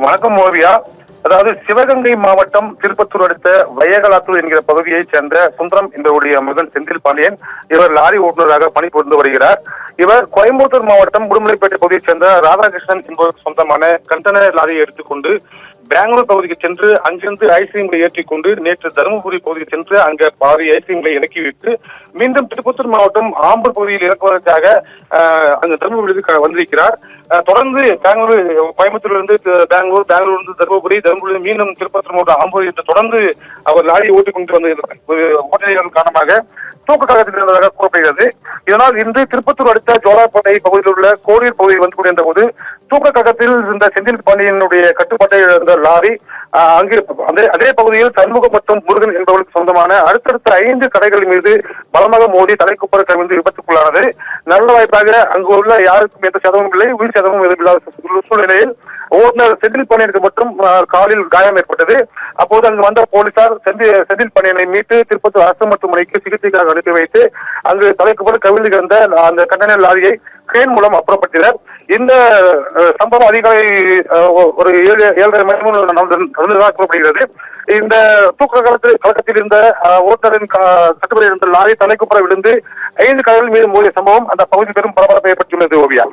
வணக்கம் ஓவியா. அதாவது சிவகங்கை மாவட்டம் திருப்பத்தூர் அடுத்த வையகலாத்தூர் என்கிற பகுதியைச் சேர்ந்த சுந்தரம் என்பவருடைய மகன் செந்தில் பாண்டியன். இவர் லாரி ஓட்டுநராக பணிபுரிந்து வருகிறார். இவர் கோயம்புத்தூர் மாவட்டம் உடுமலைப்பேட்டை பகுதியைச் சேர்ந்த ராதாகிருஷ்ணன் என்பவர் சொந்தமான கண்டெய்னர் லாரியை எடுத்துக்கொண்டு பெங்களூர் பகுதிக்கு சென்று அங்கிருந்து ஐஸ்கிரீம்களை ஏற்றிக்கொண்டு நேற்று தருமபுரி பகுதிக்கு சென்று அங்க பாதி ஐஸ்கிரீம்களை இறக்கிவிட்டு மீண்டும் திருப்பத்தூர் மாவட்டம் ஆம்பூர் பகுதியில் இறக்குவதற்காக அங்கு தருமபுரிக்கு வந்திருக்கிறார். தொடர்ந்து கோயம்புத்தூரிலிருந்து பெங்களூர், பெங்களூரிலிருந்து தருமபுரி, தருமபுரி மீண்டும் திருப்பத்தூர் மாவட்டம் ஆம்பூர் என்று தொடர்ந்து அவர் லாரியை ஓட்டிக் கொண்டு வந்த ஓட்டுநர்கள் காரணமாக தூக்க கழகத்தில் இருந்ததாக கூறப்படுகிறது. இதனால் இன்று திருப்பத்தூர் அடுத்த ஜோலார்பேட்டை பகுதியில் உள்ள கோடியூர் பகுதியில் வந்து கொண்டிருந்த போது தூக்க கழகத்தில் இருந்த செந்தில் பாண்டியனுடைய கட்டுப்பாட்டை இருந்த லாரி அங்கே அதே பகுதியில் சண்முகம் மற்றும் முருகன் என்பவர்களுக்கு சொந்தமான அடுத்தடுத்த 5 கடைகள் மீது பலமாக மோதி தலைக்குப்பர கவிழ்ந்து விபத்துக்குள்ளானது. நல்ல வாய்ப்பாக அங்கு உள்ள யாருக்கும் எந்த சேதமும் இல்லை, உயிர் சேதமும் எதுவும் இல்லாத சூழ்நிலையில் ஓட்டுநர் செந்தில் பாண்டியனுக்கு மட்டும் காலில் காயம் ஏற்பட்டது. அப்போது அங்கு வந்த போலீசார் செந்தில் பாண்டியனை மீட்டு திருப்பத்தூர் அரசு மருத்துவமனைக்கு சிகிச்சைக்காக அனுப்பி வைத்து அங்கு தலைக்குப்பர கவிழ்ந்து கிடந்த அந்த கண்டெய்னர் லாரியை கிரேன் மூலம் அப்புறப்பட்டனர். இந்த சம்பவம் அதிகாலை ஒரு 7:30 மணி நடந்ததாக கூறப்படுகிறது. இந்த தூக்க கழகத்தில் இருந்த ஓட்டுநரின் கட்டுப்படி இருந்த லாரி தலைக்குப்புற விழுந்து 5 கடைகள் மீது மோதிய சம்பவம் அந்த பகுதி பெரும் பரபரப்பை ஏற்படுத்தியுள்ளது. ஓவியா.